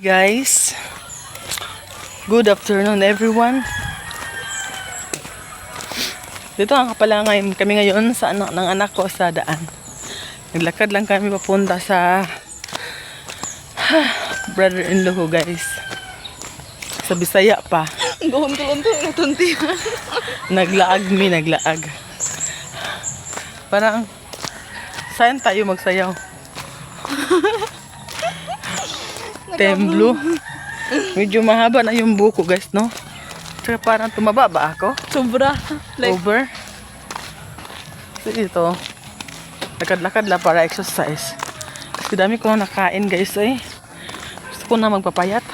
Guys, good afternoon everyone. Dito ang kapalangay kami ngayon sa anak ng anak ko sa daan. Naglakad lang kami papunta sa brother-in-law ko, guys. Sa Bisaya pa. Tunti. Naglaag. Parang saan tayo magsayaw? Temblo. Medyo mahaba na yung buko, guys, no? Tsaka parang tumaba ba ako? Sobra. Over. So ito, lakad-lakad lang para exercise. Kasi dami ko nakain, guys, eh. Gusto ko na magpapayat.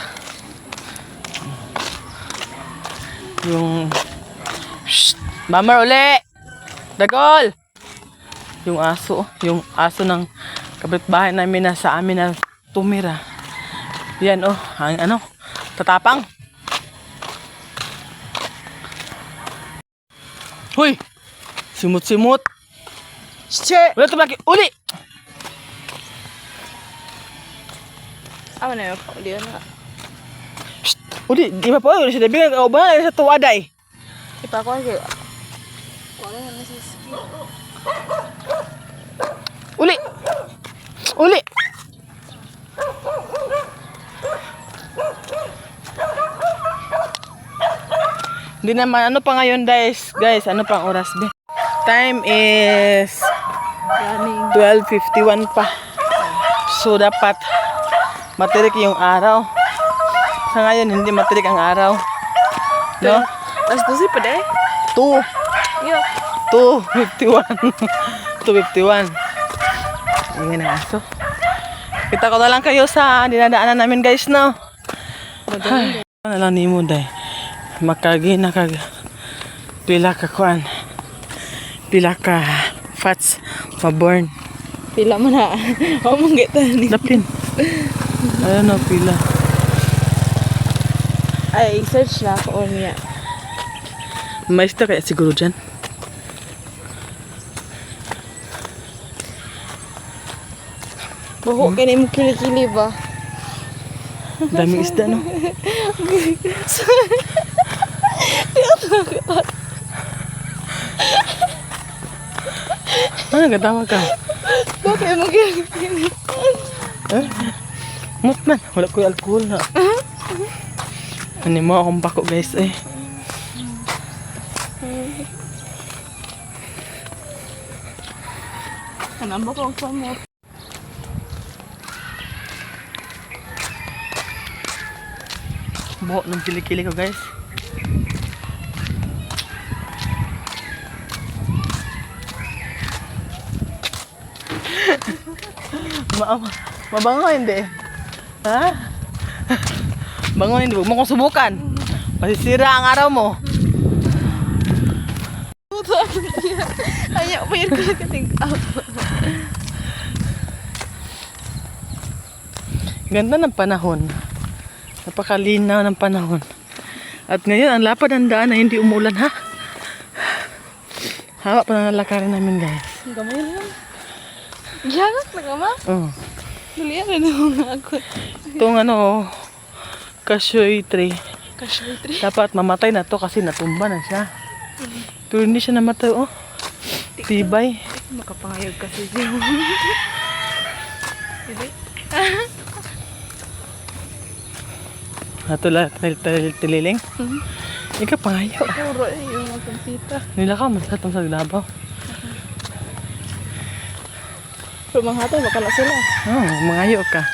Yung shh, Bamar uli! Dagol! Yung aso ng kapitbahay namin na sa amin na tumira. Yan, oh, ang tatapang. Hoy! Simut-simut. Che! Wala tumaki. Uli! Ano na yun? Uli na. Shh! Uli, di ba po? Uli siya dabi. O ba? Sa tuwaday. Ipakuha kayo. Wala na sa ski. Uli! Uli! Hindi naman. Ano pa ngayon, guys? Guys, ano pang oras, be? Time is 12:51 pa. So, dapat matirik yung araw. Sa ngayon, hindi matirik ang araw. No? Alas 12 pa deh. 2. Yo. 2:51. 2:51. Ingin ang aso. Kita ko na lang kayo sa dinadaanan namin, guys, no? Ay, ano lang ni mo, day. Makagi na kag pila ka kuan. Pila ka fats maborn. Pila mo na. Huwag mong gita ni. Dapin. Ayun o, pila. Ay, search na ako niya. Maista kaya siguro dyan. Buho ka na yung kilikili ba? Daming isda, no? Ano nagkatawa ka? Bakit mo kilikili? Eh? Mut man. Wala ko yung alcohol na. Ano mo akong bako, guys, eh. Ano ba kung saan mo? Buhok ng kilikili ko, guys. Mabango hindi. Ha? Bango hindi. Huwag mo kong subukan. Masisira ang araw mo. Ayaw pa yun ko nagkating out. Ganda ng panahon. Napakalinaw ng panahon. At ngayon, ang lapad ng daan na hindi umulan, ha? Hawak pa na nalakarin namin, guys. Gamay lang. Yanak na ka ma? Oh. Dalihan na naman ako. Itong cashew tree. Cashew tree. Dapat mamatay na to kasi natumba na siya. Pero hindi siya namatay, oh. Tibay. Makapangayag kasi siya. Hindi. Ato lang, tililing. Ika pangayo. Puro yung magkampita. Nila ka, masatang sa labaw. Pero mga hatay, baka na sila. Oh, mangayo ka.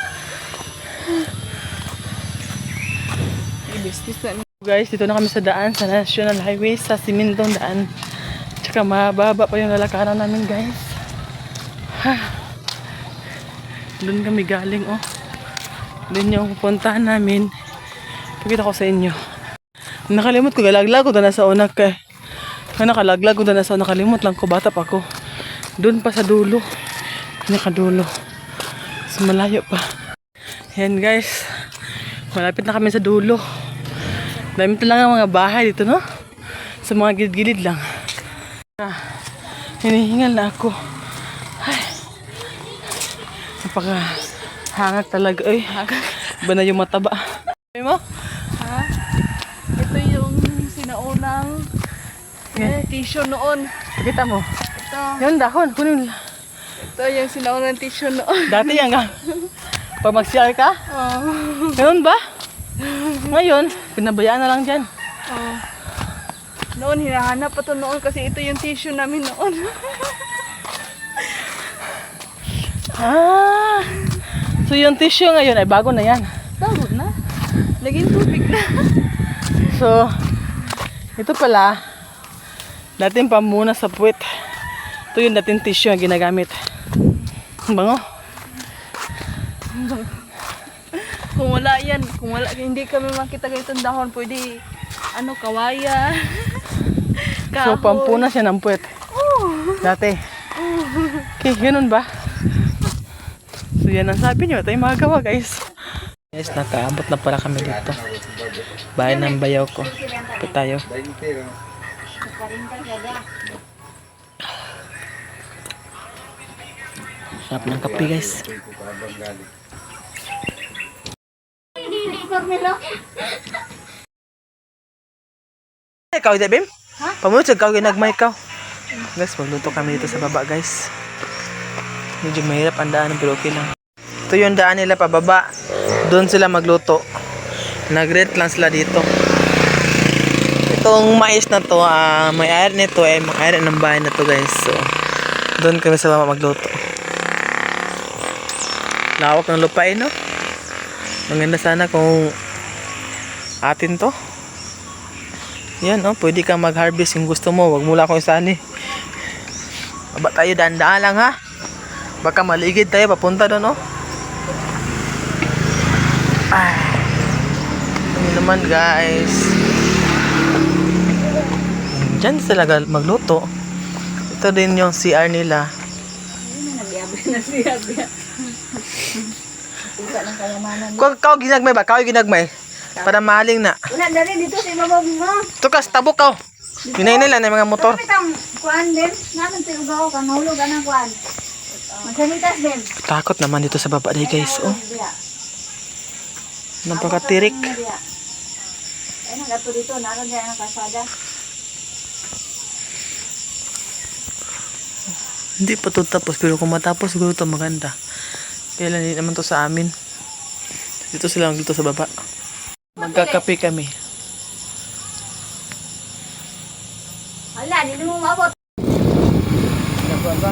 I-business na. Guys, dito na kami sa daan, sa National Highway, sa simintong daan. Tsaka mababa pa yung lalakaran namin, guys. Ha. Doon kami galing, oh. Doon yung pupuntahan namin. Pakita ko sa inyo. Nakalimot ko, galaglag ko doon na sa una kay. Nakalaglag ko doon na sa una, nakalimot lang ko, bata pa ako. Doon pa sa dulo. Nakadulo. So malayo pa. Yan, guys. Malapit na kami sa dulo. Dami lang ang mga bahay dito, no? Sa mga gilid-gilid lang. Hinihingal na ako. Ay. Napaka hangat talaga. Ay, Iba na yung mataba. Sabi mo? Ha? Ito yung sinaunang tissue noon. Pakita mo. Ito. Yun, dahon. Kunin. Ito yung sinaunang tissue noon. Dati yan ka. Pag mag-CR ka? Oh. Ganun ba? Ngayon, pinabayaan na lang dyan. Oh. Noon, hinahanap pa to noon kasi ito yung tissue namin noon. Ah! So yung tissue ngayon ay bago na yan. Bago na. Laging tubig na. So, ito pala, dating pamuna sa puwet. Ito yung dating tissue na ginagamit. Ang bango. Kung wala yan, hindi kami makita ganitong dahon, pwede, kawaya. So, pampuna siya ng puwet. Dati. Okay, ganun ba? So, yan ang sabi niyo. Ito yung magagawa, guys. Guys, nakaabot na pala kami dito. Bahay ng bayaw ko. Ito tayo. Sarap ng kape, guys. Ikaw, Debim? Ha? Pamunod sa ikaw, ginagmay ikaw. Guys, magluto kami dito sa baba, guys. Medyo mahirap ang daan, pero okay lang. Ito yung daan nila pababa. Doon sila magluto. Nag-rent lang sila dito. Itong mais na to, may air nito ay may air ng bahay na to, guys. So, doon kami sa baba magluto. Lawak ng lupain, no? Maganda sana kung atin to. Yan, oh, pwede kang mag-harvest kung gusto mo. Wag mula akong isani. Baba tayo, daan-daan lang, ha? Baka maligid tayo, papunta doon, oh. Ay. Ano naman, guys. Diyan sila magluto. Ito din yung CR nila. Kau ginagmay ba? Kau ginagmay? Para maling na. Wala na rin dito sa ibabaw mo. Tukas, tabok ka. Hinay nila na yung mga motor. Kapit ang kuan din. Naman sa ugaw ka, nahulog ka ng kuan. Magsanitas din. Takot naman dito sa baba day, guys. Oh, napakatirik. Ay, nagato dito. Naroon dyan ang kasada. Hindi pa to tapos, pero kung matapos siguro to maganda. Kailan hindi naman to sa amin. Dito sila dito sa baba. Magkakape kami. Hala, hindi mo maabot. Nakuha ba?